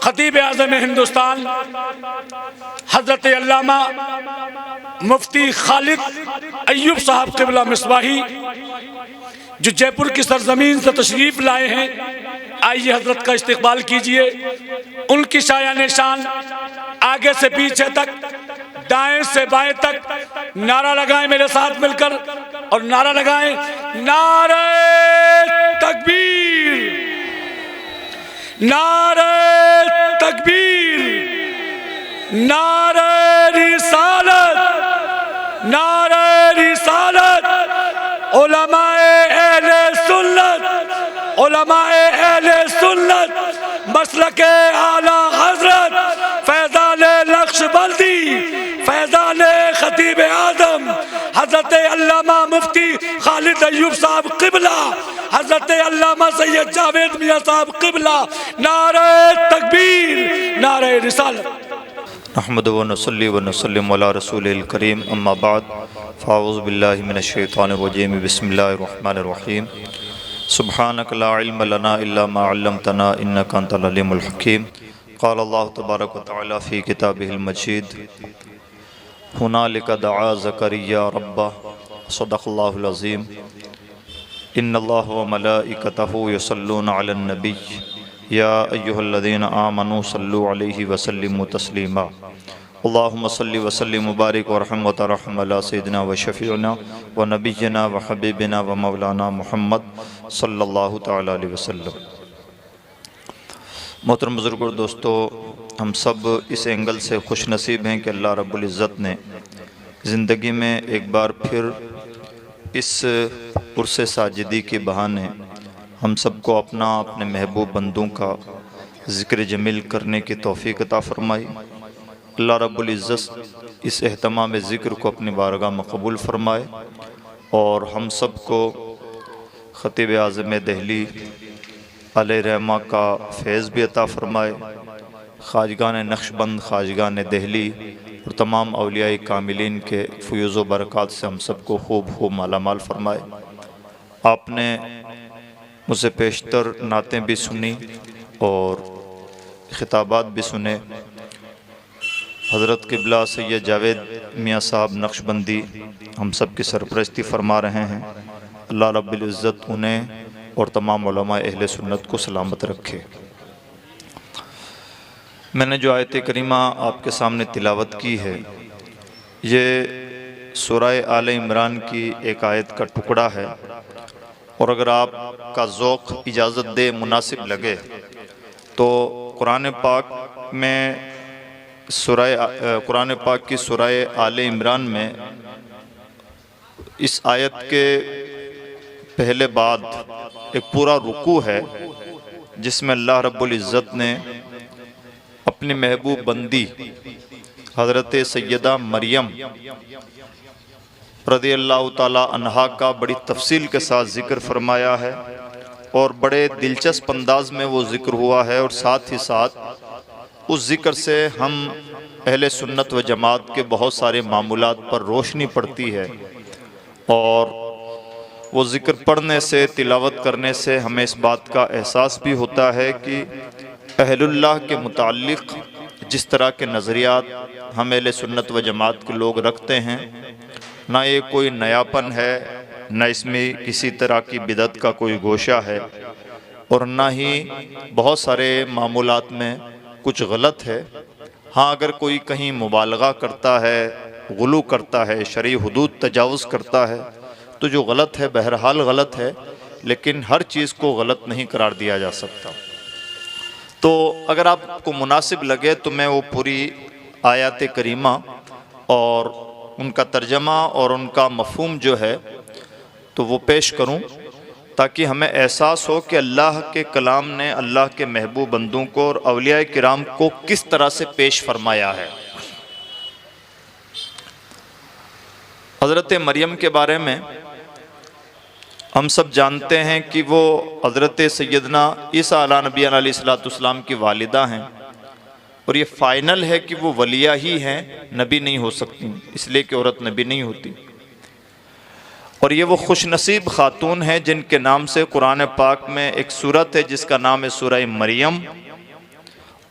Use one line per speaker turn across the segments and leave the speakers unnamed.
खतीब आज़म हिंदुस्तान हज़रत अल्लामा मुफ्ती खालिद अय्यूब साहब क़िबला मिसबाही जो जयपुर की सरजमीन से तशरीफ़ लाए हैं, आइए हज़रत का इस्तकबाल कीजिए। उनकी शायान शान आगे से पीछे तक, दाएं से बाएं तक नारा लगाएं मेरे साथ मिलकर, और नारा लगाएं, नारे तकबीर, नारे तकबीर, नारे रिसालत, नारे रिसालत, उलमाए अहले सुन्नत, उलमाए अहले सुन्नत, मसलके आला हजरत फैज़ान नक्शबंदी, फैज़ान खतीब आज़म हज़रत अल्लामा मुफ्ती खालिद अय्यूब साहब क़िबला, हज़रत अल्लामा सैयद जावेद मियाँ साहब क़िबला, नारे तकबीर, नारे रिसालत।
अहमदु व नसल्ली व नसल्लिम अला रसूलिल करीम, अम्मा बाद, फ़ाऊज़ु बिल्लाहि मिनश शैतानिर रजीम, बिस्मिल्लाहिर रहमानिर रहीम। सुब्हानक ला इल्म लना इल्ला मा अल्लमतना इन्नका अंतल अलीमुल हकीम। क़ाल अल्लाहु तबारक व तआला फ़ी किताबिहिल मजीद, हुनालिका दआ ज़करिया रब्बह, सदक़ल्लाहुल अज़ीम। इन्नल्लाह व मलाइकतहु युसल्लूना अलन नबी या अय्युहल्लज़ीना आमनू सल्लु अलैहि व सल्लिमू तस्लीमा। अल्लाहुम्मा सल्लि व सल्लिम मुबारिक व रहम व तरहम अला सय्यिदिना व शफ़ीअना व नबिय्यिना व हबीबिना व मौलाना मुहम्मद सल्लल्लाहु तआला अलैहि वसल्लम। मोहतरम बुज़ुर्गों और दोस्तों, हम सब इस एंगल से खुश नसीब हैं कि अल्लाह रब्बुल इज़्ज़त ने ज़िंदगी में एक बार फिर इस उर्स साजिदी के बहाने हम सबको अपने महबूब बंदों का ज़िक्र जमील करने की तौफ़ीक़ अता फ़रमाई। अल्लाह रब्बुल इज़्ज़त इस एहतमाम ज़िक्र को अपनी बारगाह में कबूल फ़रमाए और हम सब को ख़तीब आज़म दहली अलैहि रहमा का फैज़ भी अता फ़रमाए। ख़ाजगान नक्शबंद, ख़ाजगान दहली और तमाम औलियाए कामिलीन के फ़यूज़ व बरक़ात से हम सब को खूब मालामाल फ़रमाए। आपने मुझसे पेशतर नातें भी सुनी और ख़िताबात भी सुने। हज़रत क़िबला सैयद जावेद मियाँ साहब नक्शबंदी हम सब की सरपरस्ती फ़रमा रहे हैं। अल्लाह रब्बुल इज़्ज़त उन्हें और तमाम उलमा अहले सुन्नत को सलामत रखे। मैंने जो आयत करीमा आपके सामने तिलावत की है, ये सूरह आले इमरान की एक आयत का टुकड़ा है, और अगर आपका ज़ौक़ इजाज़त दे, मुनासिब लगे, तो कुरान पाक में कुरान पाक की सूरह आले इमरान में इस आयत के पहले बाद एक पूरा रुकू है जिसमें अल्लाह रब्बुल इज़्ज़त ने अपनी महबूब बंदी हज़रत सैयदा मरियम रज़ियल्लाहु ताला अन्हा का बड़ी तफसील के साथ ज़िक्र फरमाया है, और बड़े दिलचस्प अंदाज में वो ज़िक्र हुआ है। और साथ ही साथ उस ज़िक्र से हम अहले सुन्नत व जमात के बहुत सारे मामूलात पर रोशनी पड़ती है, और वो ज़िक्र पढ़ने से, तिलावत करने से हमें इस बात का एहसास भी होता है कि अहलुल्लाह के मुताल्लिक़ जिस तरह के नज़रियात हम अहले सुन्नत व जमात के लोग रखते हैं, ना ये कोई नयापन है, न इसमें किसी तरह की बिदअत का कोई गोशा है, और ना ही बहुत सारे मामूलात में कुछ गलत है। हाँ, अगर कोई कहीं मुबालगा करता है, गुलू करता है, शरई हुदूद तजावुज़ करता है, तो जो गलत है बहरहाल गलत है, लेकिन हर चीज़ को गलत नहीं करार दिया जा सकता। तो अगर आपको मुनासिब लगे तो मैं वो पूरी आयत करीमा और उनका तर्जमा और उनका मफ़हूम जो है तो वो पेश करूं, ताकि हमें एहसास हो कि अल्लाह के कलाम ने अल्लाह के महबूब बंदों को और औलिया किराम को किस तरह से पेश फरमाया है। हज़रत मरियम के बारे में हम सब जानते हैं कि वो हज़रत सैयदना ईसा अला नबी अलैहिस्सलाम की वालिदा हैं, और ये फ़ाइनल है कि वो वलिया ही हैं, नबी नहीं हो सकती, इसलिए कि औरत नबी नहीं होती। और ये वो खुश नसीब ख़ातून हैं जिनके नाम से कुरान पाक में एक सूरत है जिसका नाम है सूरह मरियम,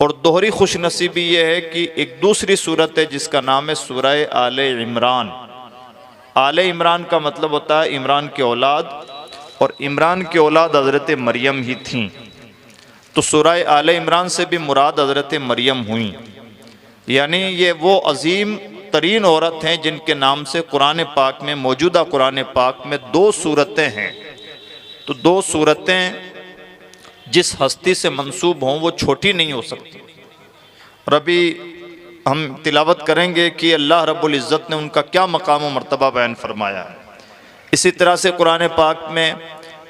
और दोहरी खुशनसीबी ये है कि एक दूसरी सूरत है जिसका नाम है सूरह आले इमरान। आले इमरान का मतलब होता है इमरान की औलाद, और इमरान की औलाद हज़रत मरियम ही थीं। तो सूरह आले इमरान से भी मुराद हज़रत मरियम हुई, यानी ये वो अजीम तरीन औरत हैं जिनके नाम से कुरान पाक में, मौजूदा कुरान पाक में 2 सूरतें हैं। तो 2 सूरतें जिस हस्ती से मंसूब हों वो छोटी नहीं हो सकती। और अभी हम तिलावत करेंगे कि अल्लाह रब्बुल इज़्ज़त ने उनका क्या मकाम व मर्तबा बयान फरमाया है। इसी तरह से कुरान पाक में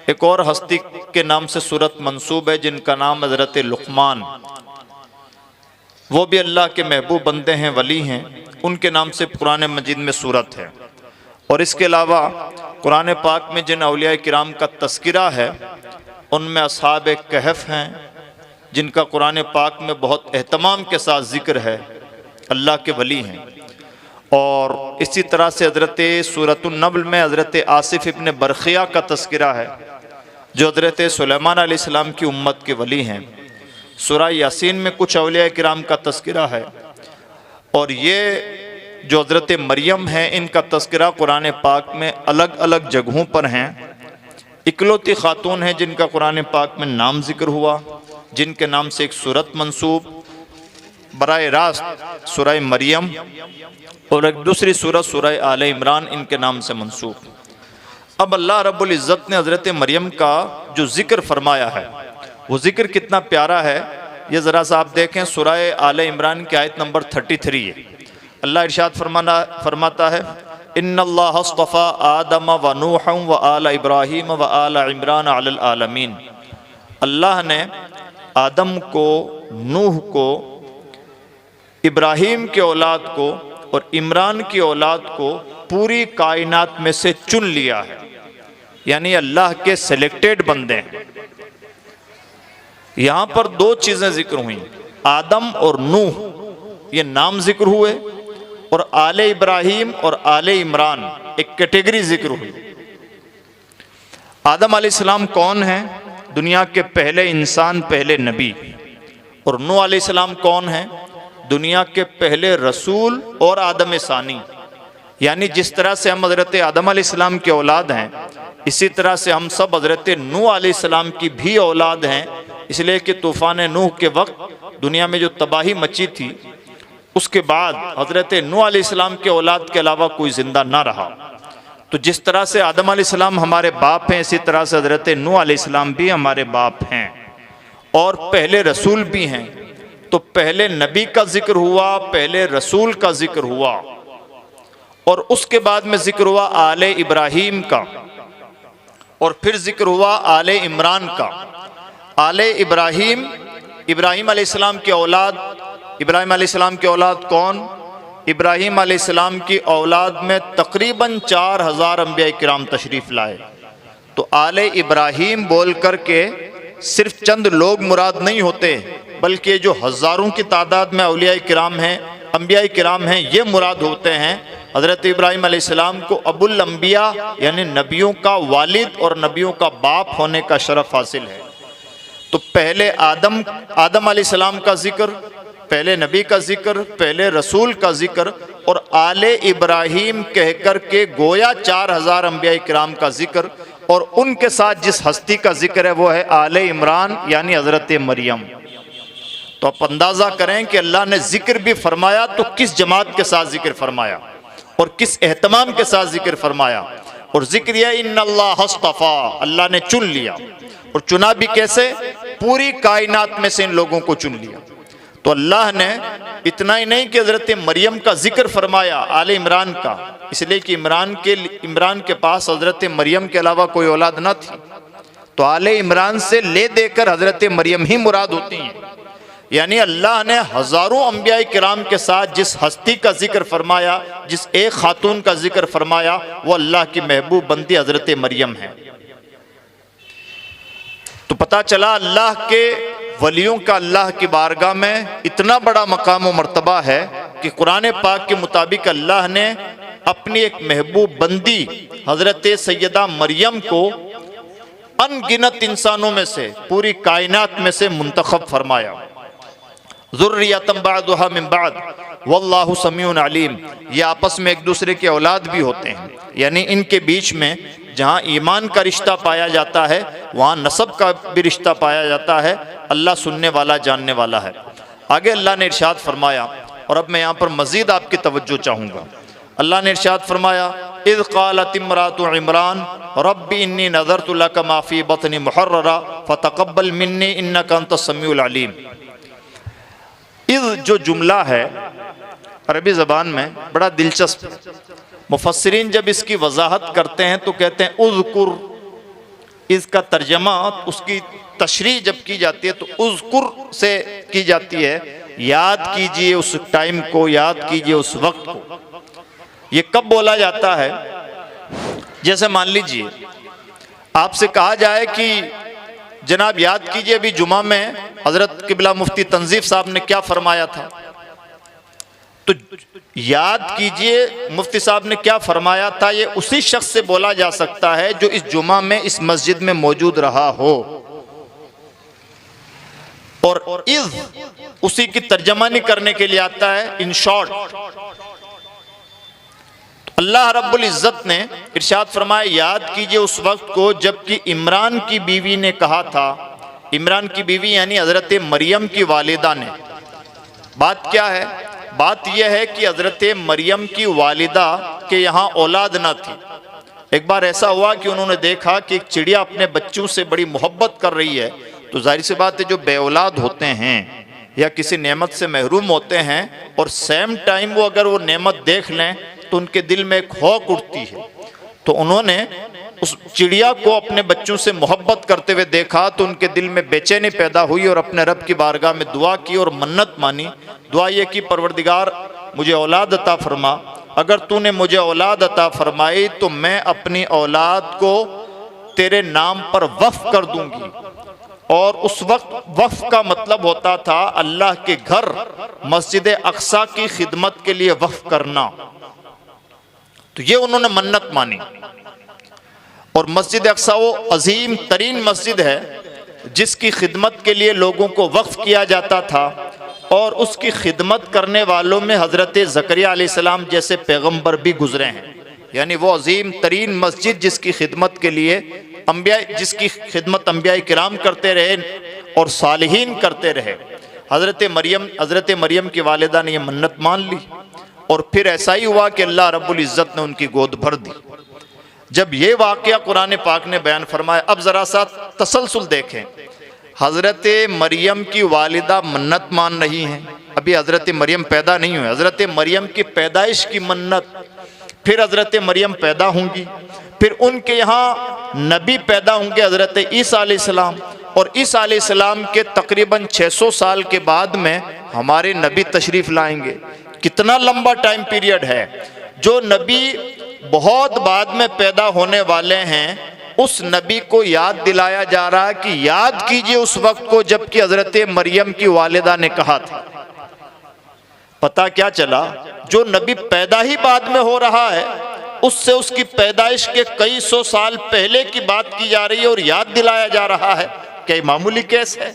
एक और हस्ती के नाम से सूरत मंसूब है जिनका नाम हज़रत लुक़मान, वो भी अल्लाह के महबूब बंदे हैं, वली हैं, उनके नाम से कुरान मजीद में सूरत है। और इसके अलावा कुरान पाक में जिन औलिया किराम का तज़किरा है उनमें असहाब कहफ़ हैं जिनका कुरान पाक में बहुत एहतमाम के साथ ज़िक्र है, अल्लाह के वली हैं। और इसी तरह से हज़रत सूरतुन नम्ल में हज़रत आसिफ इब्न बरखिया का तज़किरा है जो हज़रत सुलेमान अलैहिस्सलाम की उम्मत के वली हैं। सूरह यासीन में कुछ औलिया किराम का तज़किरा है। और ये जो हज़रत मरियम है इनका तज़किरा कुरान पाक में अलग अलग जगहों पर हैं। इकलौती खातून हैं जिनका कुरान पाक में नाम ज़िक्र हुआ, जिनके नाम से एक सूरत मंसूब बराए रास्त सूरह मरियम, और एक दूसरी सूरत सूरह आले इमरान इनके नाम से मंसूब। अब अल्लाह रब्बुल इज़्ज़त ने हज़रत मरियम का जो ज़िक्र फरमाया है वो ज़िक्र कितना प्यारा है, ये ज़रा सा आप देखें। सूरह आले इमरान की आयत नंबर 33 है। अल्लाह इरशाद फरमाता है, इन्नल्लाह अस्तफ़ा आदम व नूह व आल इब्राहीम व आल इमरान अलल आलमीन। अल्लाह ने आदम को, नूह को, इब्राहीम के औलाद को और इमरान की औलाद को पूरी कायनात में से चुन लिया है, यानी अल्लाह के सिलेक्टेड बंदे हैं। यहाँ पर 2 चीज़ें जिक्र हुई, आदम और नूह ये नाम जिक्र हुए, और आले इब्राहीम और आले इमरान एक कैटेगरी जिक्र हुई। आदम अलैहिस्सलाम कौन है? दुनिया के पहले इंसान, पहले नबी। और नूह अलैहिस्सलाम कौन है? दुनिया के पहले रसूल और आदम सानी। यानी जिस तरह से हम हज़रत आदम अलैहिस्सलाम के औलाद हैं, इसी तरह से हम सब हज़रत नूह अलैहिस्सलाम की भी औलाद हैं। इसलिए कि तूफ़ान नूह के वक्त दुनिया में जो तबाही मची थी उसके बाद हज़रत नूह अलैहिस्सलाम के औलाद के अलावा कोई ज़िंदा ना रहा। तो जिस तरह से आदम अलैहिस्सलाम हमारे बाप हैं, इसी तरह से हज़रत नूह अलैहिस्सलाम भी हमारे बाप हैं और पहले रसूल भी हैं। तो पहले नबी का जिक्र हुआ, पहले रसूल का जिक्र हुआ, और उसके बाद में जिक्र हुआ आले इब्राहीम का, और फिर जिक्र हुआ आले इमरान का। आले इब्राहीम, इब्राहीम अलैहिस्सलाम की औलाद। इब्राहीम अलैहिस्सलाम की औलाद कौन? इब्राहीम अलैहिस्सलाम की औलाद में तकरीबन 4000 अंबिया किराम तशरीफ़ लाए। तो आले इब्राहीम बोल कर के सिर्फ चंद लोग मुराद नहीं होते, बल्कि जो हज़ारों की तादाद में औलिया किराम हैं, अंबिया किराम हैं, ये मुराद होते हैं। हज़रत इब्राहीम अलैहिस्सलाम को अबुल अंबिया यानी नबियों का वालिद और नबियों का बाप होने का शरफ हासिल है। तो पहले आदम अलैहिस्सलाम का जिक्र, पहले नबी का जिक्र, पहले रसूल का जिक्र, और आले इब्राहीम कह कर के गोया 4000 अंबिया किराम का जिक्र, और उनके साथ जिस हस्ती का जिक्र है वो है आले इमरान यानी हज़रत मरियम। तो आप अंदाज़ा करें कि अल्लाह ने जिक्र भी फरमाया तो किस जमात के साथ जिक्र फरमाया और किस एहतमाम के साथ जिक्र फरमाया। और जिक्र यह इन्नल्लाह अस्तफ़ा, अल्लाह ने चुन लिया। और चुना भी कैसे? पूरी कायनात में से इन लोगों को चुन लिया। तो अल्लाह ने इतना ही नहीं कि हज़रत मरियम का जिक्र फरमाया आले इमरान का, इसलिए कि इमरान के पास हज़रत मरियम के अलावा कोई औलाद न थी। तो आले इमरान से ले देकर हज़रत मरियम ही मुराद होती हैं। यानी अल्लाह ने हज़ारों अंबिया किराम के साथ जिस हस्ती का जिक्र फरमाया, जिस एक खातून का जिक्र फरमाया, वो अल्लाह की महबूब बंदी हज़रत मरियम है। तो पता चला अल्लाह के वलियों का अल्लाह की बारगाह में इतना बड़ा मकाम व मर्तबा है कि कुरान पाक के मुताबिक अल्लाह ने अपनी एक महबूब बंदी हज़रत सैयदा मरियम को अनगिनत इंसानों में से, पूरी कायनात में से मुंतखब फरमाया। ज़ुर्रियतम बअदुहा मिन बअद वल्लाहु समीउन अलीम। ये आपस में एक दूसरे के औलाद भी होते हैं, यानी इनके बीच में जहाँ ईमान का रिश्ता पाया जाता है वहाँ नसब का भी रिश्ता पाया जाता है। अल्लाह सुनने वाला जानने वाला है। आगे अल्लाह ने इरशाद फरमाया, और अब मैं यहाँ पर मज़ीद आपकी तवज्जो चाहूँगा। अल्लाह ने इरशाद फरमाया, इज़ क़ालत इम्रातु इमरान रब्बी इन्नी नज़रतु लका मा फ़ी बत्नी मुहर्ररा फ़तक़ब्बल मिन्नी इन्नका अंतस समीउल अलीम। इज़ जो जुमला है अरबी ज़बान में बड़ा दिलचस्प। मुफस्सिरीन जब इसकी वजाहत करते हैं तो कहते हैं उज़कुर। इसका तर्जमा, उसकी तशरीह जब की जाती है तो उज़कुर से की जाती है, याद कीजिए उस टाइम को, याद कीजिए उस वक्त को। ये कब बोला जाता है? जैसे मान लीजिए आपसे कहा जाए कि जनाब याद कीजिए अभी जुमा में हजरत किबला मुफ्ती तंजीफ साहब ने क्या फरमाया था, तो याद कीजिए मुफ्ती साहब ने क्या फरमाया था, ये उसी शख्स से बोला जा सकता है जो इस जुमा में इस मस्जिद में मौजूद रहा हो। और इज़ उसी की तर्जमानी करने के लिए आता है इन शॉर्ट। अल्लाह रब्बुल इज़्ज़त ने इरशाद फरमाया, याद कीजिए उस वक्त को जबकि इमरान की बीवी ने कहा था। इमरान की बीवी यानी हज़रत मरियम की वालिदा ने। बात क्या है? बात यह है कि हज़रत मरियम की वालिदा के यहाँ औलाद ना थी। एक बार ऐसा हुआ कि उन्होंने देखा कि एक चिड़िया अपने बच्चों से बड़ी मोहब्बत कर रही है, तो जाहिर सी बात है जो बेऔलाद होते हैं या किसी नेमत से महरूम होते हैं और सेम टाइम वो अगर वो नेमत देख लें तो उनके दिल में एक खौफ उठती है। तो उन्होंने उस चिड़िया को अपने बच्चों से मोहब्बत करते हुए देखा तो उनके दिल में बेचैनी पैदा हुई और अपने रब की बारगाह में दुआ की और मन्नत मानी। दुआ ये कि परवरदिगार मुझे औलाद अता फरमा, अगर तूने मुझे औलाद अता फरमाई तो मैं अपनी औलाद को तेरे नाम पर वक्फ कर दूंगी। और उस वक्त वक्फ का मतलब होता था अल्लाह के घर मस्जिद अक्सा की खिदमत के लिए वक्फ करना। तो ये उन्होंने मन्नत मानी। और मस्जिद अक्सा वो अजीम तरीन मस्जिद है जिसकी खिदमत के लिए लोगों को वक्फ किया जाता था, और उसकी खिदमत करने वालों में हज़रत ज़करिया अलैहिस्सलाम जैसे पैगंबर भी गुजरे हैं। यानी वो अजीम तरीन मस्जिद जिसकी खिदमत के लिए जिसकी खिदमत अंबिया किराम करते रहे और सालिहीन करते रहे। हज़रत मरियम की वालिदा ने यह मन्नत मान ली और फिर ऐसा ही हुआ कि अल्लाह रब्बुल इज़्ज़त ने उनकी गोद भर दी। जब ये वाक़या कुरान पाक ने बयान फरमाया, अब ज़रा सा तसलसल देखें। हज़रत मरियम की वालिदा मन्नत मान रही हैं, अभी हज़रत मरियम पैदा नहीं हुई, हज़रत मरियम की पैदाइश की मन्नत, फिर हज़रत मरियम पैदा होंगी, फिर उनके यहाँ नबी पैदा होंगे हज़रत ईसा अलैहिस्सलाम, और ईसा अलैहिस्सलाम के तकरीबन 600 साल के बाद में हमारे नबी तशरीफ़ लाएंगे। कितना लंबा टाइम पीरियड है। जो नबी बहुत बाद में पैदा होने वाले हैं उस नबी को याद दिलाया जा रहा है कि याद कीजिए उस वक्त को जबकि हज़रत मरियम की वालिदा ने कहा था। पता क्या चला, जो नबी पैदा ही बाद में हो रहा है उससे उसकी पैदाइश के कई सौ साल पहले की बात की जा रही है और याद दिलाया जा रहा है। क्या ये मामूली केस है?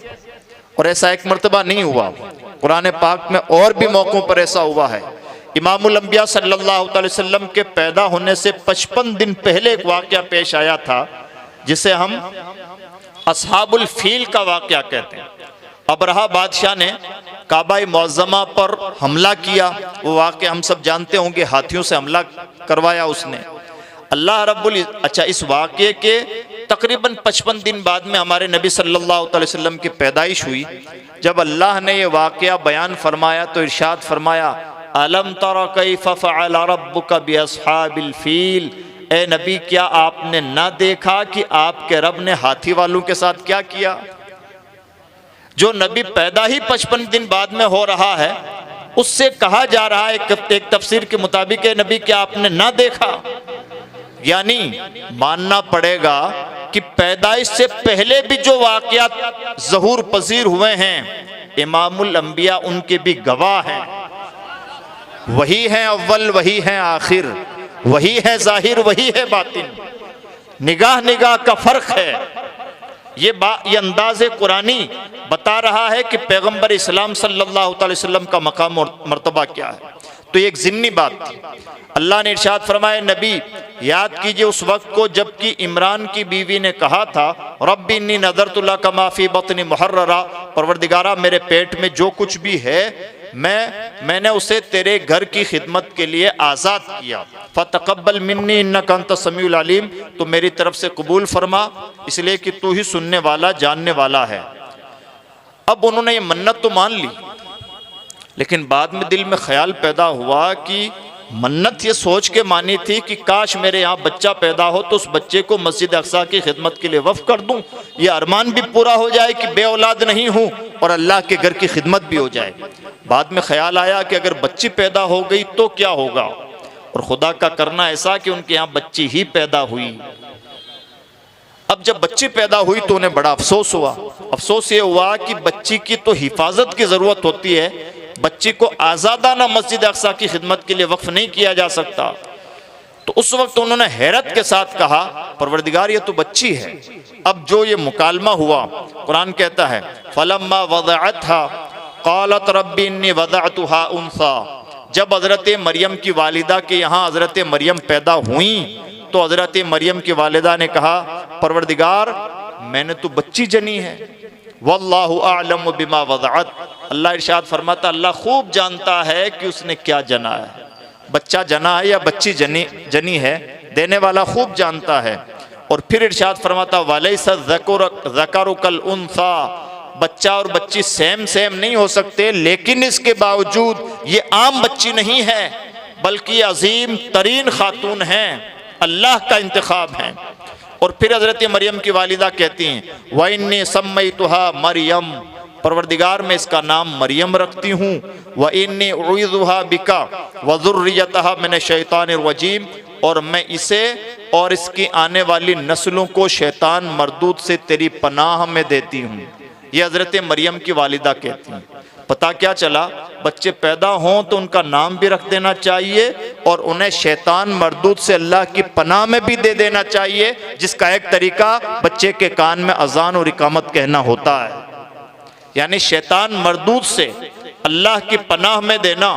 और ऐसा एक मर्तबा नहीं हुआ, कुरान पाक में और भी मौक़ों पर ऐसा हुआ है। इमामुल अंबिया सल्लल्लाहु अलैहि वसल्लम के पैदा होने से 55 दिन पहले एक वाक़या पेश आया था जिसे हम अस्हाबुल फील का वाक़या कहते हैं। अबरहा बादशाह ने काबा मुअज़्ज़मा पर हमला किया, वो वाक़या हम सब जानते होंगे, हाथियों से हमला करवाया उसने। अल्लाह रब्बुल अच्छा इस वाक़े के तकरीबन 55 दिन बाद में हमारे नबी सल्लल्लाहु अलैहि वसल्लम की पैदाइश हुई। जब अल्लाह ने ये वाक़या बयान फरमाया तो इरशाद फरमाया, अलम तरा कैफ़ फ़अल रब्बुका बिअस्हाबिल फ़ील, ए नबी क्या आपने ना देखा कि आपके रब ने हाथी वालों के साथ क्या किया। जो नबी पैदा ही 55 दिन बाद में हो रहा है उससे कहा जा रहा है एक तफसीर के मुताबिक, नबी क्या आपने ना देखा। यानी मानना पड़ेगा कि पैदाइश से पहले भी जो वाक़यात ज़हूर पजीर हुए हैं इमामुल अंबिया उनके भी गवाह हैं। वही है अव्वल, वही है आखिर, वही है जाहिर, वही है बातिन। निगाह निगाह का फ़र्क है। ये अंदाज़ कुरानी बता रहा है कि पैगंबर इस्लाम सल्लल्लाहु अलैहि वसल्लम का मकाम और मर्तबा क्या है। तो ये एक ज़िन्नी बात थी। अल्लाह ने इरशाद फरमाया, नबी याद कीजिए उस वक्त को जबकि इमरान की बीवी ने कहा था, रब्बी इन्नी नज़रतु लका मा फ़ी बत्नी मुहर्ररा, परवरदिगारा मेरे पेट में जो कुछ भी है मैंने उसे तेरे घर की खिदमत के लिए आज़ाद किया। फ़तक़ब्बल मिन्नी इन्नका अंत समीउल अलीम, तो मेरी तरफ से कबूल फरमा, इसलिए कि तू ही सुनने वाला जानने वाला है। अब उन्होंने ये मन्नत तो मान ली, लेकिन बाद में दिल में ख्याल पैदा हुआ कि मन्नत ये सोच के मानी थी कि काश मेरे यहाँ बच्चा पैदा हो तो उस बच्चे को मस्जिद अक्सा की खिदमत के लिए वफ़ कर दूँ, ये अरमान भी पूरा हो जाए कि बे औलाद नहीं हूँ और अल्लाह के घर की खिदमत भी हो जाए। बाद में ख्याल आया कि अगर बच्ची पैदा हो गई तो क्या होगा, और खुदा का करना ऐसा कि उनके यहाँ बच्ची ही पैदा हुई। अब जब बच्ची पैदा हुई तो उन्हें बड़ा अफसोस हुआ। अफसोस ये हुआ कि बच्ची की तो हिफाजत की ज़रूरत होती है, बच्ची को आज़ादाना मस्जिद अक्सा की खिदमत के लिए वक्फ नहीं किया जा सकता। तो उस वक्त उन्होंने हैरत के साथ कहा, परवरदिगार ये तो बच्ची है। अब जो ये मुकालमा हुआ, कुरान कहता है फलम्मा वज़अतहा क़ालत रब्बी इन्नी वज़अतुहा उन्सा, जब हज़रत मरियम की वालिदा के यहाँ हज़रत मरियम पैदा हुई तो हज़रत मरियम की वालिदा ने कहा, परवरदिगार मैंने तो बच्ची जनी है। वल्लाहु आलम बिमा वज़अत, अल्लाह इरशाद फरमाता अल्लाह खूब जानता है कि उसने क्या जना है, बच्चा जना है या बच्ची जनी है, देने वाला खूब जानता है। और फिर इरशाद फरमाता वलैसा ज़करु कल उन्सा, बच्चा और बच्ची सेम नहीं हो सकते, लेकिन इसके बावजूद ये आम बच्ची नहीं है बल्कि अजीम तरीन खातून हैं, अल्लाह का इंतखाब है। और फिर हज़रत मरियम की वालिदा कहती हैं वइन्नी सम्मैतुहा मरियम, परवरदिगार मैं इसका नाम मरियम रखती हूँ, व इन्नी उईज़ुहा बिका व ज़ुर्रियतहा मिन शैतानिर रजीम, और मैं इसे और इसकी आने वाली नस्लों को शैतान मरदूद से तेरी पनाह में देती हूँ। ये हज़रत मरियम की वालिदा कहती हैं। पता क्या चला, बच्चे पैदा हों तो उनका नाम भी रख देना चाहिए और उन्हें शैतान मरदूद से अल्लाह की पनाह में भी दे देना चाहिए, जिसका एक तरीका बच्चे के कान में अजान और इकामत कहना होता है। यानी शैतान मरदूद से अल्लाह की पनाह में देना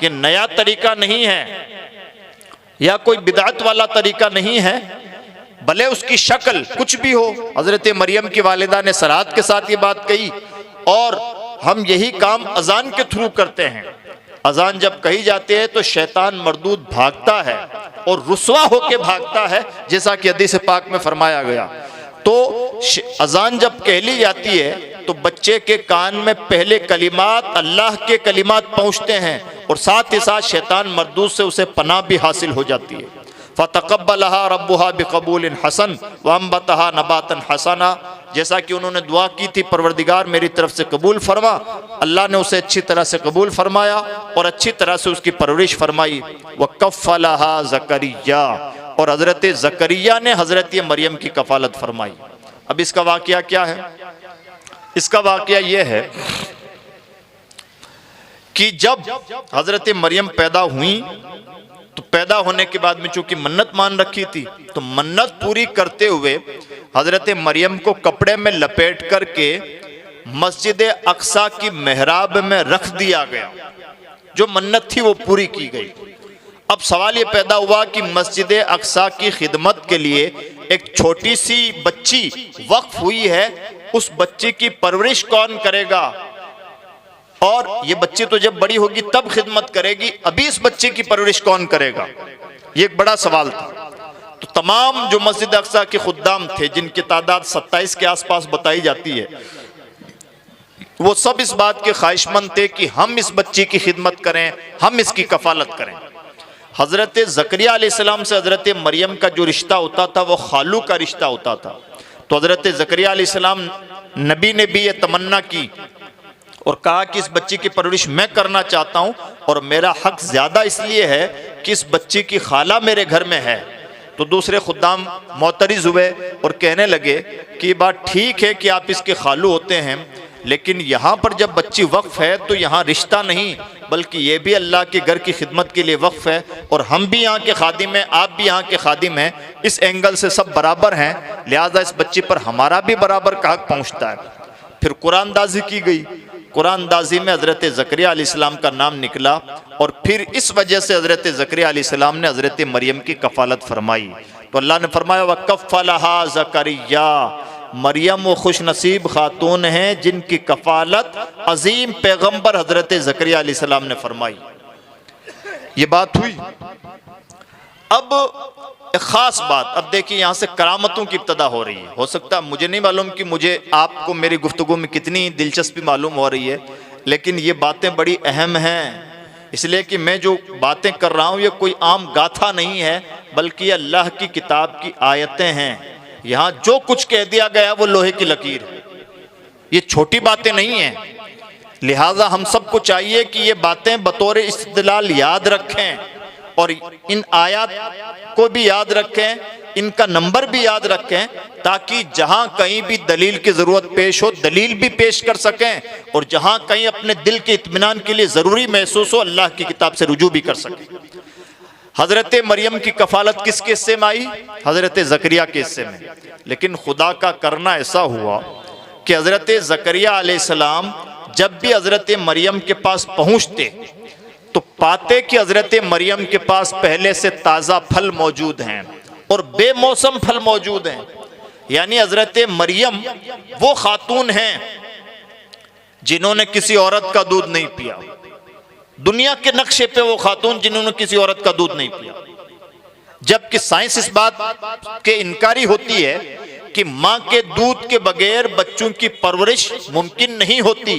ये नया तरीका नहीं है या कोई बिदअत वाला तरीका नहीं है, भले उसकी शक्ल कुछ भी हो। हज़रत मरियम की वालिदा ने सराहत के साथ ये बात कही, और हम यही काम अजान के थ्रू करते हैं। अजान जब कही जाती है तो शैतान मरदूद भागता है और रुस्वा होके भागता है, जैसा कि हदीस पाक में फरमाया गया। तो अजान जब कह ली जाती है तो बच्चे के कान में पहले कलिमात अल्लाह के कलिमात पहुँचते हैं और साथ ही साथ शैतान मरदूद से उसे पनाह भी हासिल हो जाती है। फ़तक़ब्बलहा रब्बुहा बिक़बूलिन हसन व अंबतहा नबातन हसना, जैसा कि उन्होंने दुआ की थी परवरदिगार मेरी तरफ से कबूल फरमा, अल्लाह ने उसे अच्छी तरह से कबूल फरमाया और अच्छी तरह से उसकी परवरिश फरमाई। व कफ़लहा ज़करिया, और हज़रत ज़करिया ने हज़रत मरियम की कफ़ालत फरमाई। अब इसका वाक़या क्या है? इसका वाक़या यह है कि जब हज़रत मरियम पैदा हुई तो पैदा होने के बाद में चूंकि मन्नत मान रखी थी, तो मन्नत पूरी करते हुए हज़रत मरियम को कपड़े में लपेट करके मस्जिद अक्सा की मेहराब में रख दिया गया। जो मन्नत थी वो पूरी की गई। अब सवाल ये पैदा हुआ कि मस्जिद अक्सा की खिदमत के लिए एक छोटी सी बच्ची वक्फ हुई है, उस बच्ची की परवरिश कौन करेगा? और ये बच्ची तो जब बड़ी होगी तब खिदमत करेगी, अभी इस बच्चे की परवरिश कौन करेगा? ये एक बड़ा सवाल था। तो तमाम जो मस्जिद अक्सा के खुद्दाम थे, जिनकी तादाद 27 के आसपास बताई जाती है, वो सब इस बात के ख्वाहिशमंद थे कि हम इस बच्ची की खिदमत करें, हम इसकी कफालत करें। हज़रत ज़करिया अलैहिस्सलाम से हज़रत मरियम का जो रिश्ता होता था वो खालू का रिश्ता होता था। तो हज़रत ज़करिया अलैहिस्सलाम नबी ने भी ये तमन्ना की और कहा कि इस बच्ची की परवरिश मैं करना चाहता हूँ और मेरा हक ज़्यादा इसलिए है कि इस बच्ची की खाला मेरे घर में है। तो दूसरे खुद्दाम मोतरिज़ हुए और कहने लगे कि बात ठीक है कि आप इसके खालू होते हैं, लेकिन यहाँ पर जब बच्ची वक्फ है तो यहाँ रिश्ता नहीं बल्कि ये भी अल्लाह के घर की खिदमत के लिए वक्फ है, और हम भी यहाँ के खादिम हैं, आप भी यहाँ के खादिम हैं। इस एंगल से सब बराबर हैं, लिहाजा इस बच्ची पर हमारा भी बराबर का हक पहुँचता है। फिर कुरानदाजी की गई। कुरानदाजी में हज़रत ज़करिया अलैहिस्सलाम का नाम निकला, और फिर इस वजह से हज़रत ज़करिया अलैहिस्सलाम ने हज़रत मरियम की कफ़ालत फरमाई। तो अल्लाह ने फरमाया वकफ़लहा ज़करिया, मरियम वो खुश नसीब खातून हैं जिनकी कफ़ालत अजीम पैगम्बर हज़रत ज़करिया अलैहिस्सलाम ने फरमाई। ये बात हुई। अब एक ख़ास बात, अब देखिए यहाँ से करामतों की इब्तदा हो रही है। हो सकता है, मुझे नहीं मालूम कि मुझे आपको मेरी गुफ्तगू में कितनी दिलचस्पी मालूम हो रही है, लेकिन ये बातें बड़ी अहम हैं, इसलिए कि मैं जो बातें कर रहा हूँ ये कोई आम गाथा नहीं है, बल्कि अल्लाह की किताब की आयतें हैं। यहाँ जो कुछ कह दिया गया वो लोहे की लकीर है, ये छोटी बातें नहीं हैं। लिहाजा हम सबको चाहिए कि ये बातें बतौर इस्तिदलाल याद रखें, और इन आयत को भी याद रखें, इनका नंबर भी याद रखें, ताकि जहां कहीं भी दलील की ज़रूरत पेश हो दलील भी पेश कर सकें, और जहां कहीं अपने दिल के इत्मीनान के लिए ज़रूरी महसूस हो अल्लाह की किताब से रुजू भी कर सकें। हज़रत मरियम की कफ़ालत किसके हिस्से में आई? हज़रत ज़करिया के हिस्से में। लेकिन खुदा का करना ऐसा हुआ कि हज़रत ज़करिया अलैहिस्सलाम जब भी हज़रत मरियम के पास पहुँचते तो पाते कि हज़रत मरियम के पास पहले से ताज़ा फल मौजूद हैं और बेमौसम फल मौजूद हैं। यानी हज़रत मरियम वो खातून हैं जिन्होंने किसी औरत का दूध नहीं पिया। दुनिया के नक्शे पे वो खातून जिन्होंने किसी औरत का दूध नहीं पिया, जबकि साइंस इस बात के इनकारी होती है कि माँ के दूध के बगैर बच्चों की परवरिश मुमकिन नहीं होती,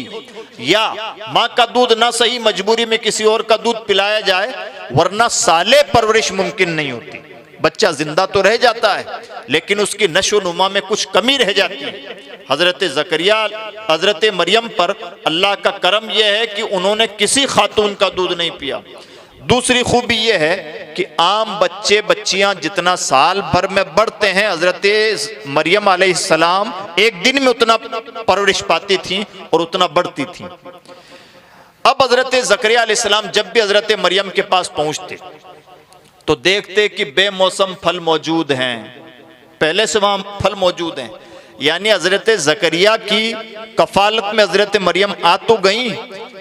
या माँ का दूध ना सही मजबूरी में किसी और का दूध पिलाया जाए, वरना साले परवरिश मुमकिन नहीं होती। बच्चा जिंदा तो रह जाता है लेकिन उसकी नशो नुमा में कुछ कमी रह जाती है। हज़रत ज़करिया हज़रत मरियम पर अल्लाह का करम यह है कि उन्होंने किसी खातून का दूध नहीं पिया। दूसरी खूबी यह है कि आम बच्चे बच्चियां जितना साल भर में बढ़ते हैं, हज़रत मरियम अलैहिस्सलाम एक दिन में उतना परवरिश पाती थी और उतना बढ़ती थी। अब हज़रत ज़करिया अलैहिस्सलाम जब भी हज़रत मरियम के पास पहुंचते तो देखते कि बेमौसम फल मौजूद हैं, पहले से वहाँ फल मौजूद हैं। यानी हज़रत ज़करिया की कफ़ालत में हज़रत मरियम आ तो गई,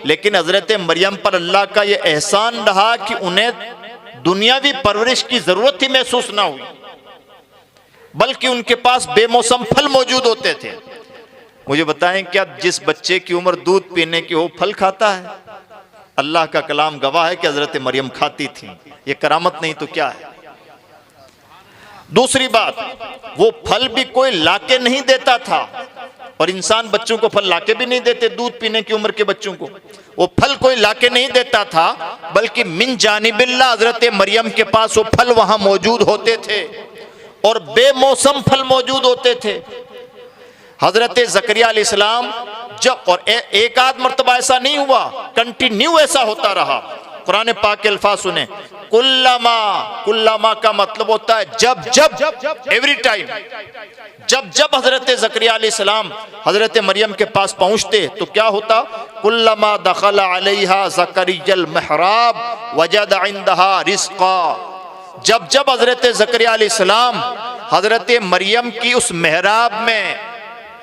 लेकिन हज़रत मरियम पर अल्लाह का ये एहसान रहा कि उन्हें दुनियावी परवरिश की ज़रूरत ही महसूस ना हुई, बल्कि उनके पास बेमौसम फल मौजूद होते थे। मुझे बताएं, क्या जिस बच्चे की उम्र दूध पीने की हो फल खाता है? अल्लाह का कलाम गवाह है कि हज़रत मरियम खाती थी। ये करामत नहीं तो क्या है? दूसरी बात, वो फल भी कोई लाके नहीं देता था, और इंसान बच्चों को फल लाके भी नहीं देते। दूध पीने की उम्र के बच्चों को वो फल कोई लाके नहीं देता था, बल्कि मिन जानिबिल्लाह हज़रत मरियम के पास वो फल वहां मौजूद होते थे और बेमौसम फल मौजूद होते थे। हज़रत ज़करिया अलैहिस्सलाम जब, और एक आध मर्तबा ऐसा नहीं हुआ, कंटिन्यू ऐसा होता रहा। कुरान पाक के अल्फाज सुने, कुल्लमा, कुल्लमा का मतलब होता है जब जब, एवरी टाइम। जब जब हज़रत ज़करिया अलैहिस्सलाम हज़रत मरियम के पास पहुँचते तो क्या होता? कुल्लमा दखल अलैहा ज़करियल महराब वजद इंदहा रिज़्क़ा। जब जब हज़रत ज़करिया अलैहिस्सलाम हज़रत मरियम की उस महराब में,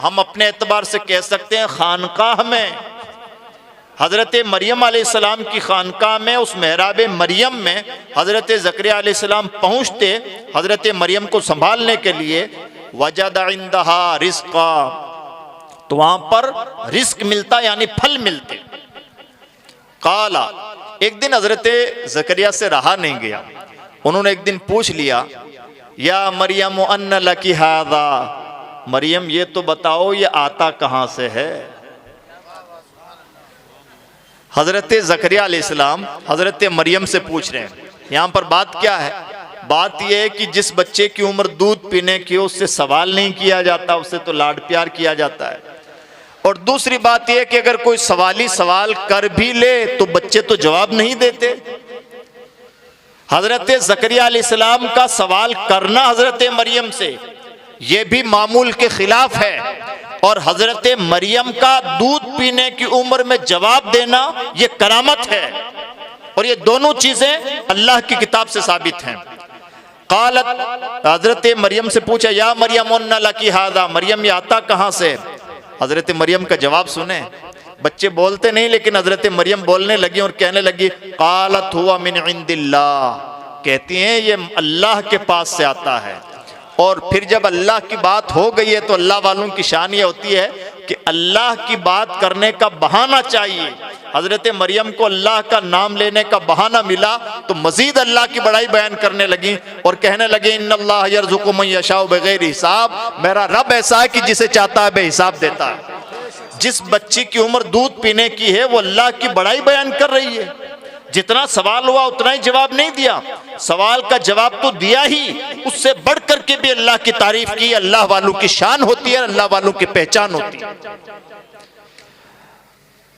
हम अपने एतबार से कह सकते हैं खानकाह में, हज़रत मरियम अलैहिस्सलाम की खानकाह में, उस महराब मरियम में हज़रत ज़करिया अलैहिस्सलाम पहुँचते हज़रत मरियम को संभालने के लिए। वजद इंदहा रिज़्क़ा, तो वहाँ पर रिज़्क़ मिलता यानी फल मिलते। काला, एक दिन हज़रत ज़करिया से रहा नहीं गया, उन्होंने एक दिन पूछ लिया, या मरियम अन्ना लकी हाज़ा, मरियम ये तो बताओ ये आता कहाँ से है? हज़रत ज़करिया अलैहिस्सलाम हज़रत मरियम से पूछ रहे हैं। यहाँ पर बात क्या है? बात यह है कि जिस बच्चे की उम्र दूध पीने की हो उससे सवाल नहीं किया जाता, उससे तो लाड प्यार किया जाता है। और दूसरी बात यह कि अगर कोई सवाली सवाल कर भी ले तो बच्चे तो जवाब नहीं देते। हज़रत ज़करिया अलैहिस्सलाम का सवाल करना हज़रत मरियम से यह भी मामूल के खिलाफ है, और हजरत मरियम का दूध पीने की उम्र में जवाब देना ये करामत है, और ये दोनों चीजें अल्लाह की किताब से साबित हैं। कालत, हजरत मरियम से पूछा, या मरियम अन्ना लकी हादा, मरियम ये आता कहाँ से? हजरत मरियम का जवाब सुने। बच्चे बोलते नहीं, लेकिन हजरत मरियम बोलने लगी और कहने लगी, कालत हुआ मिन इंदिल्लाह, कहती हैं ये अल्लाह के पास से आता है। और फिर जब अल्लाह की बात हो गई है तो अल्लाह वालों की शान ये होती है कि अल्लाह की बात करने का बहाना चाहिए। हजरत मरियम को अल्लाह का नाम लेने का बहाना मिला तो मजीद अल्लाह की बड़ाई बयान करने लगी और कहने लगे, इन्नल्लाह यर्ज़ुक़ु मन यशाउ बगैर हिसाब, मेरा रब ऐसा है कि जिसे चाहता है बेहिसाब देता है। जिस बच्ची की उम्र दूध पीने की है वो अल्लाह की बड़ाई बयान कर रही है। जितना सवाल हुआ उतना ही जवाब नहीं दिया, सवाल का जवाब तो दिया ही, उससे बढ़ करके भी अल्लाह की तारीफ की। अल्लाह वालों की शान होती है, अल्लाह वालों की पहचान होती है।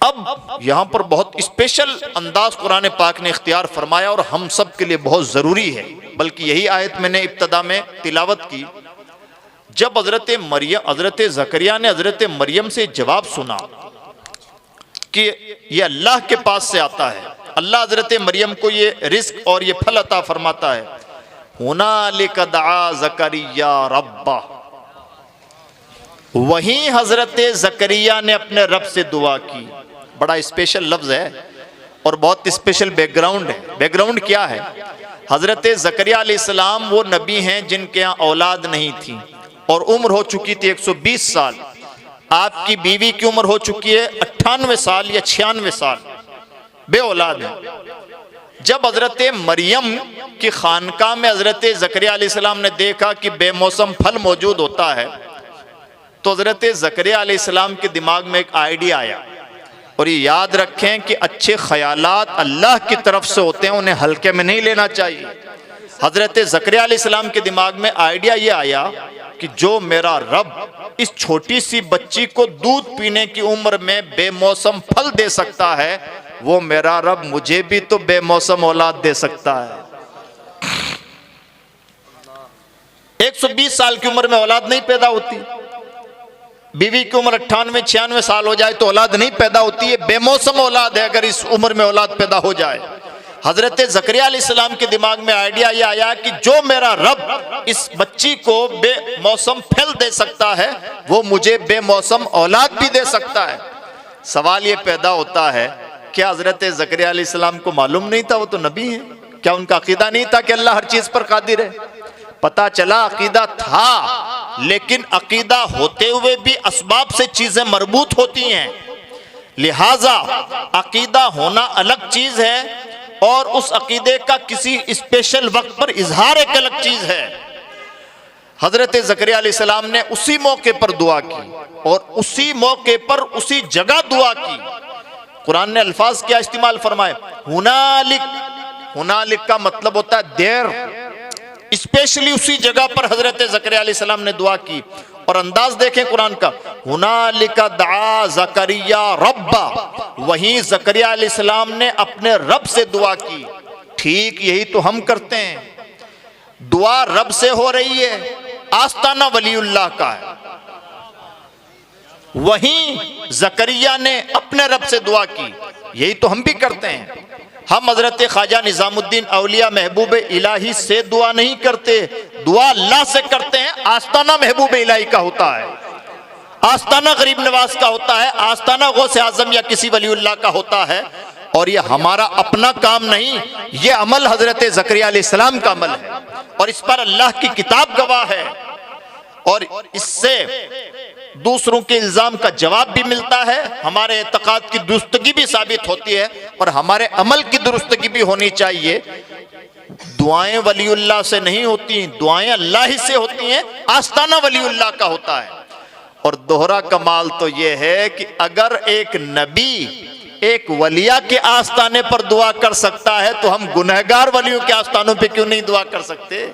अब यहां पर बहुत स्पेशल अंदाज कुरान पाक ने इख्तियार फरमाया और हम सब के लिए बहुत जरूरी है, बल्कि यही आयत मैंने इब्तदा में तिलावत की। जब हजरत ज़करिया ने हजरत मरियम से जवाब सुना कि ये अल्लाह के पास से आता है, अल्लाह हजरत मरियम को ये रिस्क और ये फल अता फरमाता है, हुनालिक दआ ज़करिया रब्बा, वहीं हजरत ज़करिया ने अपने रब से दुआ की। बड़ा स्पेशल लफ्ज है और बहुत स्पेशल बैकग्राउंड है। बैकग्राउंड क्या है? हजरत ज़करिया अलैहिस्सलाम वो नबी हैं जिनके यहाँ औलाद नहीं थी और उम्र हो चुकी थी 120 साल। आपकी बीवी की उम्र हो चुकी है 98 साल या 96 साल, बे औलाद है। जब हजरत मरियम की खानका में हजरत ज़करिया अलैहिस्सलाम ने देखा कि बेमौसम फल मौजूद होता है तो हजरत ज़करिया अलैहिस्सलाम के दिमाग में एक आइडिया आया। और ये याद रखें कि अच्छे ख्यालात अल्लाह की तरफ से होते हैं, उन्हें हल्के में नहीं लेना चाहिए। हजरत ज़करिया अलैहिस्सलाम के दिमाग में आइडिया ये आया कि जो मेरा रब इस छोटी सी बच्ची को दूध पीने की उम्र में बेमौसम फल दे सकता है, वो मेरा रब मुझे भी तो बेमौसम औलाद दे सकता है। 120 साल की उम्र में औलाद नहीं पैदा होती, बीवी की उम्र 98-96 साल हो जाए तो औलाद नहीं पैदा होती है, बेमौसम औलाद है अगर इस उम्र में औलाद पैदा हो जाए। हजरत ज़करिया अलैहिस्सलाम के दिमाग में आइडिया ये आया कि जो मेरा रब इस बच्ची को बेमौसम फल दे सकता है वो मुझे बेमौसम औलाद भी दे सकता है। सवाल ये पैदा होता है, क्या हजरत ज़करिया अलैहिस्सलाम को मालूम नहीं था वो तो नबी हैं? क्या उनका अकीदा नहीं था कि अल्लाह हर चीज पर कादिर है? पता चला अकीदा था, लेकिन अकीदा होते हुए भी असबाब से चीजें मरबूत होती हैं। लिहाजा अकीदा होना अलग चीज है और उस अकीदे का किसी स्पेशल वक्त पर इजहार एक अलग चीज है। हजरत ज़करिया अलैहिस्सलाम ने उसी मौके पर दुआ की और उसी मौके पर उसी जगह दुआ की। कुरान ने अल्फाज क्या इस्तेमाल फरमाए? हुनालिक। हुनालिक का मतलब होता है देर। स्पेशली उसी जगह पर हजरत ज़करिया अलैहिस्सलाम ने दुआ की। और अंदाज देखें कुरान का, हुनालिक दआ ज़करिया रब्बा, वहीं ज़करिया अलैहिस्सलाम ने अपने रब से दुआ की। ठीक यही तो हम करते हैं, दुआ रब से हो रही है, आस्ताना वलीउल्लाह का है। वहीं ज़करिया ने अपने रब से दुआ की, यही तो हम भी करते हैं। हम हजरत ख्वाजा निज़ामुद्दीन औलिया महबूब इलाही से दुआ नहीं करते, दुआ अल्लाह से करते हैं। आस्ताना महबूब इलाही का होता है, आस्ताना गरीब नवाज का होता है, आस्ताना गौसे आजम या किसी वलीउल्लाह का होता है। और ये हमारा अपना काम नहीं, ये अमल हजरत ज़करिया अलैहिस्सलाम का अमल है और इस पर अल्लाह की किताब गवाह है। और इससे दूसरों के इल्जाम का जवाब भी मिलता है, हमारे एतकाद की दुरुस्तगी भी साबित होती है और हमारे अमल की दुरुस्तगी भी होनी चाहिए। दुआएं वलीउल्लाह से नहीं होती, दुआएं अल्लाह ही से होती हैं, आस्ताना वलीउल्लाह का होता है। और दोहरा कमाल तो यह है कि अगर एक नबी एक वलिया के आस्ताने पर दुआ कर सकता है तो हम गुनहगार वलियों के आस्तानों पे क्यों नहीं दुआ कर सकते?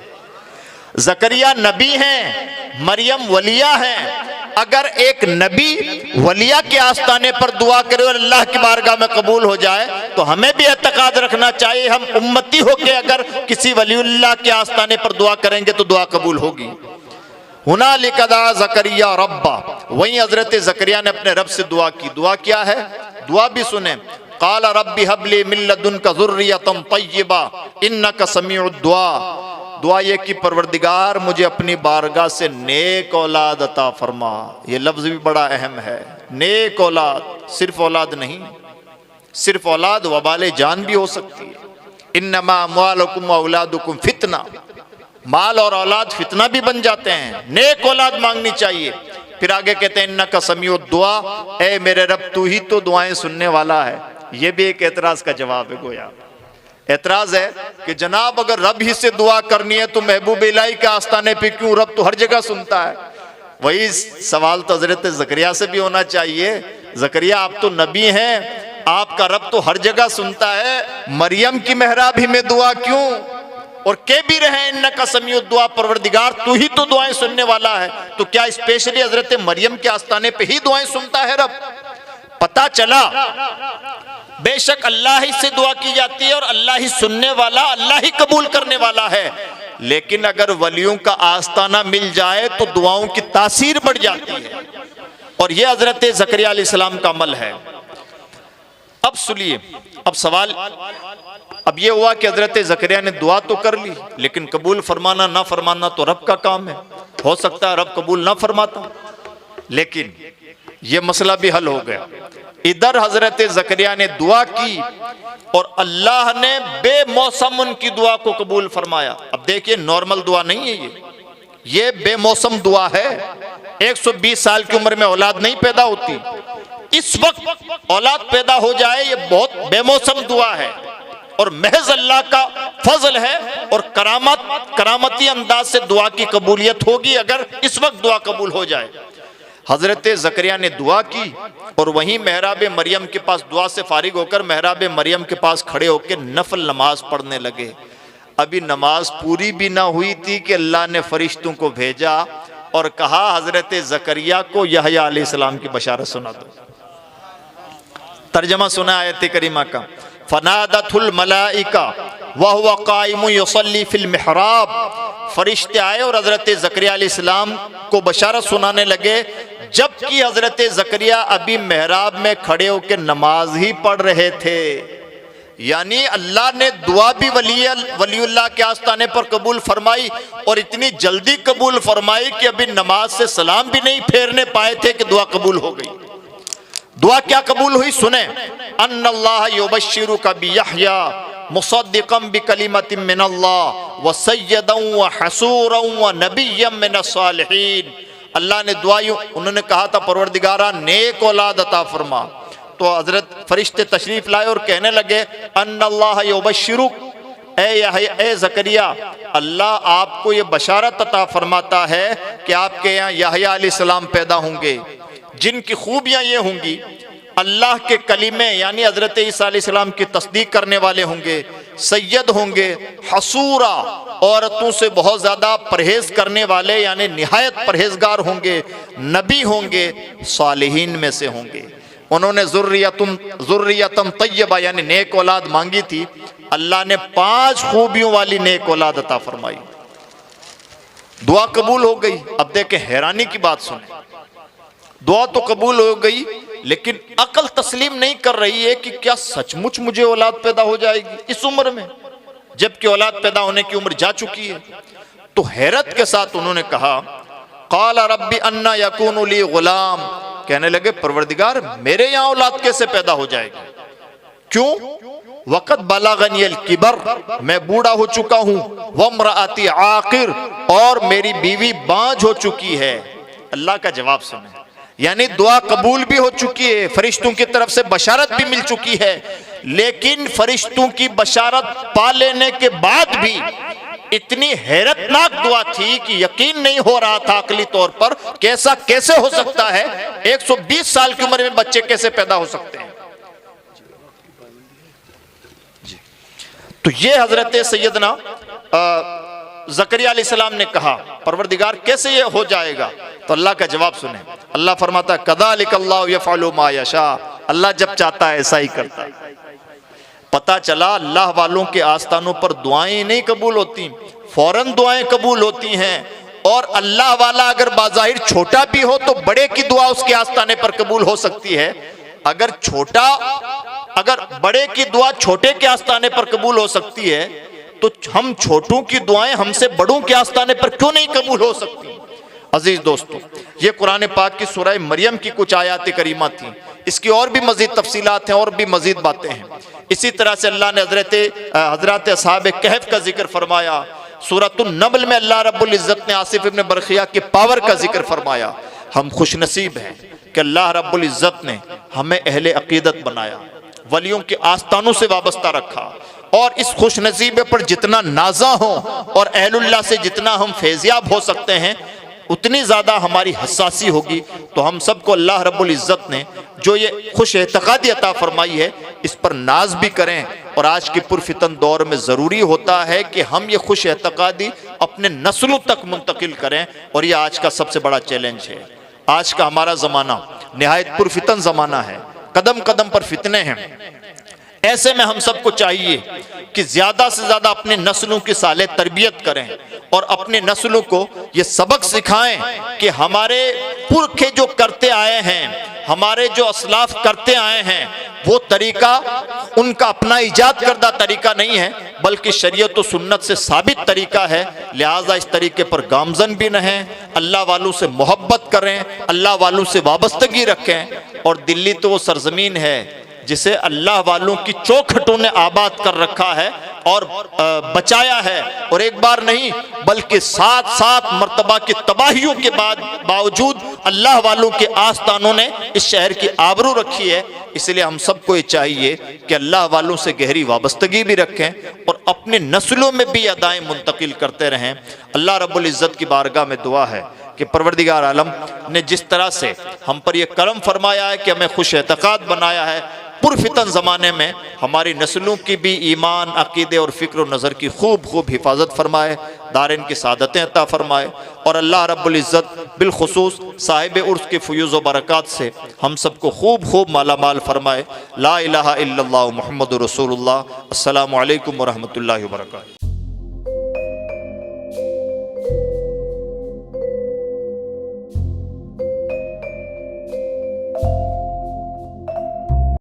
ज़करिया नबी हैं, मरियम वलिया हैं। अगर एक नबी वलिया के आस्ताने पर दुआ करे और अल्लाह की बारगाह में कबूल हो जाए तो हमें भी एतकाद रखना चाहिए, हम उम्मती होके अगर किसी वलीउल्लाह के आस्ताने पर दुआ करेंगे तो दुआ कबूल होगी। हुनालिका दा ज़करिया रब्बा, वहीं हजरत ज़करिया ने अपने रब से दुआ की। दुआ क्या है? दुआ भी सुने। क़ाल रब्बी हबली मिन लदुनका ज़ुर्रियतन तय्यबा इन्नका समीउद दुआ। दुआ ये कि परवरदिगार मुझे अपनी बारगाह से नेक औलाद अता फरमा। ये लफ्ज़ भी बड़ा अहम है, नेक औलाद, सिर्फ औलाद नहीं, सिर्फ औलाद वबाले जान भी हो सकती है। इन्नमा अम्वालुकुम व औलादुकुम फितना, माल और औलाद फितना भी बन जाते हैं। नेक औलाद मांगनी चाहिए। फिर आगे कहते हैं इन्नका समीउद दुआ, ए मेरे रब तू ही तो दुआएं सुनने वाला है। ये भी एक एतराज का जवाब है। गोया एतराज है कि जनाब अगर रब ही से दुआ करनी है तो महबूब इलाही के आस्ताने पे क्यों? रब तो हर जगह सुनता है। वही सवाल तो हजरत ज़करिया से भी होना चाहिए। ज़करिया आप तो नबी हैं, आपका रब तो हर जगह सुनता है, मरियम की मेहराब ही में दुआ क्यों? और कह भी रहे इन्नका समीउद दुआ, परवरदिगार तू ही तो दुआएं सुनने वाला है। तो क्या स्पेशली हजरत मरियम के आस्ताने पे ही दुआएं सुनता है रब? पता चला बेशक अल्लाह ही से दुआ की जाती है और अल्लाह ही सुनने वाला, अल्लाह ही कबूल करने वाला है। लेकिन अगर वलियों का आस्ताना मिल जाए तो दुआओं की तासीर बढ़ जाती है। और यह हजरत ज़करिया अलैहिस्सलाम का अमल है। अब सुनिए, अब सवाल अब यह हुआ कि हजरत ज़करिया ने दुआ तो कर ली, लेकिन कबूल फरमाना ना फरमाना तो रब का काम है। हो सकता है रब कबूल ना फरमाता, लेकिन यह मसला भी हल हो गया। इधर हजरत ज़करिया ने दुआ की और अल्लाह ने बेमौसम उनकी दुआ को कबूल फरमाया। अब देखिए, नॉर्मल दुआ नहीं है ये बेमौसम दुआ है। 120 साल की उम्र में औलाद नहीं पैदा होती, इस वक्त औलाद पैदा हो जाए, ये बहुत बेमौसम दुआ है और महज अल्लाह का फजल है। और करामती अंदाज से दुआ की कबूलियत होगी अगर इस वक्त दुआ कबूल हो जाए। हजरत ज़करिया ने दुआ की और वहीं महराब मरियम के पास दुआ से फारिग होकर महराब मरियम के पास खड़े होकर नफल नमाज पढ़ने लगे। अभी नमाज पूरी भी ना हुई थी कि अल्लाह ने फरिश्तों को भेजा और कहा हजरत ज़करिया को यहया अलैहिस्सलाम की बशारत सुना दो। तर्जमा सुना आयत करीमा का, फनादतुल मलाइका व हुवा काइमुन युसल्ली फिल मिहराब। फरिश्ते आए और हजरत ज़करिया अलैहिस्सलाम को बशारत सुनाने लगे, जबकि हजरत ज़करिया अभी मेहराब में खड़े होकर नमाज ही पढ़ रहे थे। यानी अल्लाह ने दुआ भी वलीउल्लाह के आस्ताने पर कबूल फरमाई और इतनी जल्दी कबूल फरमाई कि अभी नमाज से सलाम भी नहीं फेरने पाए थे कि दुआ कबूल हो गई। दुआ क्या कबूल हुई सुने, अन्नल्लाह युबश्शिरुका बियहया मुसद्दिक़न बिकलिमतिन मिनल्लाह व सय्यदन व हसूरन व नबिय्यन मिनस्सालिहीन। अल्लाह ने दुआ उन्होंने कहा था परवरदिगारा नेक औलाद अता फरमा। तो हजरत फरिश्ते तशरीफ लाए और कहने लगे अन्नल्लाह युबश्शिरुक, ए ज़करिया अल्लाह आपको ये बशारत अता फरमाता है कि आपके यहाँ यहया अलैहिस्सलाम पैदा होंगे, जिनकी खूबियाँ ये होंगी अल्लाह के कलीमे यानी हजरत ईसा अलैहिस्सलाम की तस्दीक करने वाले होंगे, सैयद होंगे, हसूरा औरतों से बहुत ज़्यादा परहेज करने वाले यानी निहायत परहेजगार होंगे, नबी होंगे, सालिहीन में से होंगे। उन्होंने ज़ुर्रियतन तय्यबा यानी नेक औलाद मांगी थी। अल्लाह ने 5 खूबियों वाली नेक औलाद अता फरमाई। दुआ कबूल हो गई। अब देखें हैरानी की बात सुने, दुआ तो कबूल हो गई लेकिन अकल तस्लीम नहीं कर रही है कि क्या सचमुच मुझे औलाद पैदा हो जाएगी इस उम्र में, जबकि औलाद पैदा होने की उम्र जा चुकी है। तो हैरत के साथ उन्होंने कहा क़ाल रब्बी अन्ना यकूनु ली गुलाम, कहने लगे परवरदिगार मेरे यहाँ औलाद कैसे पैदा हो जाएगी, क्यों? वक़त बलगनियल किबर, मैं बूढ़ा हो चुका हूँ, वम्रअती आकिर और मेरी बीवी बांझ हो चुकी है। अल्लाह का जवाब सुने, यानी दुआ कबूल भी हो चुकी है, फरिश्तों की तरफ से बशारत भी मिल चुकी है, लेकिन फरिश्तों की बशारत पा लेने के बाद भी इतनी हैरतनाक दुआ थी कि यकीन नहीं हो रहा था अकली तौर पर कि ऐसा कैसे हो सकता है, 120 साल की उम्र में बच्चे कैसे पैदा हो सकते हैं। तो ये हजरत सैयदना ज़करिया अलैहिस्सलाम ने कहा परवरदिगार कैसे ये हो जाएगा, तो अल्लाह का जवाब सुने। अल्लाह फरमाता कज़ालिक अल्लाहु यफ़अलु मा यशा, अल्लाह जब चाहता है ऐसा ही करता है। पता चला अल्लाह वालों के आस्थानों पर दुआएं नहीं कबूल होती, फौरन दुआएं कबूल होती हैं और अल्लाह वाला अगर बाज़ाहिर छोटा भी हो तो बड़े की दुआ उसके आस्ताने पर कबूल हो सकती है। अगर बड़े की दुआ छोटे के आस्ताने पर कबूल हो सकती है तो हम छोटों की दुआएं हमसे बड़ों के आस्ताने पर क्यों नहीं कबूल हो सकती। अजीज दोस्तों, ये कुरान पाक की सूरह मरियम की कुछ आयात करीमा थी। इसकी और भी मजीद तफसीलात हैं और भी मजीद बातें हैं। इसी तरह से अल्लाह ने हजरत असहाब कहफ का जिक्र फरमाया। सूरतुन नमल में अल्लाह रब्बुल इज़्ज़त ने आसिफ इब्न बरखिया के पावर का जिक्र फरमाया। हम खुशनसीब हैं कि अल्लाह रब्बुल इज़्ज़त ने हमें अहले अकीदत बनाया, वलियों के आस्तानों से वाबस्ता रखा, और इस खुशनसीबे पर जितना नाजा हो और अहलुल्लाह से जितना हम फैज़याब हो सकते हैं उतनी ज़्यादा हमारी हसासी होगी। तो हम सबको अल्लाह रब्बुल इज़्ज़त ने जो ये खुश एतक़ादी अता फरमाई है इस पर नाज भी करें। और आज के पुरफितन दौर में ज़रूरी होता है कि हम ये खुश एतक़ादी अपने नस्लों तक मुंतकिल करें, और ये आज का सबसे बड़ा चैलेंज है। आज का हमारा ज़माना निहायत पुरफितन ज़माना है, कदम कदम पर फितने हैं। ऐसे में हम सबको चाहिए कि ज़्यादा से ज़्यादा अपने नस्लों की साले तरबियत करें और अपने नस्लों को ये सबक सिखाएं कि हमारे पुरखे जो करते आए हैं, हमारे जो असलाफ करते आए हैं, वो तरीका उनका अपना ईजाद करदा तरीका नहीं है बल्कि शरीयत और सुन्नत से साबित तरीका है। लिहाजा इस तरीके पर गामजन भी रहें, अल्लाह वालों से मोहब्बत करें, अल्लाह वालों से वाबस्तगी रखें। और दिल्ली तो वो सरजमीन है जिसे अल्लाह वालों की चौखटों ने आबाद कर रखा है और बचाया है, और एक बार नहीं बल्कि 7 मर्तबा की तबाहियों के बावजूद अल्लाह वालों के आस्तानों ने इस शहर की आबरू रखी है। इसलिए हम सबको ये चाहिए कि अल्लाह वालों से गहरी वाबस्तगी भी रखें और अपने नस्लों में भी अदाएं मुंतकिल करते रहें। अल्लाह रब्बुल इज़्ज़त की बारगाह में दुआ है कि परवरदिगार आलम ने जिस तरह से हम पर यह करम फरमाया है कि हमें खुश एतक़ाद बनाया है, पुरफितन ज़माने में हमारी नस्लों की भी ईमान, अकीदे और फ़िक्र व नज़र की खूब हिफाजत फरमाए, दारिन की सादतें अता फरमाए। और अल्लाह रब्बुल इज़्ज़त बिलखुसूस साहिब उर्स के फ़ुयूज़ व बरक़ात से हम सबको खूब मालामाल फरमाए। ला इलाहा इल्लल्लाह मुहम्मदुर रसूलुल्लाह। अस्सलामु अलैकुम व रहमतुल्लाहि व बरकातुहू।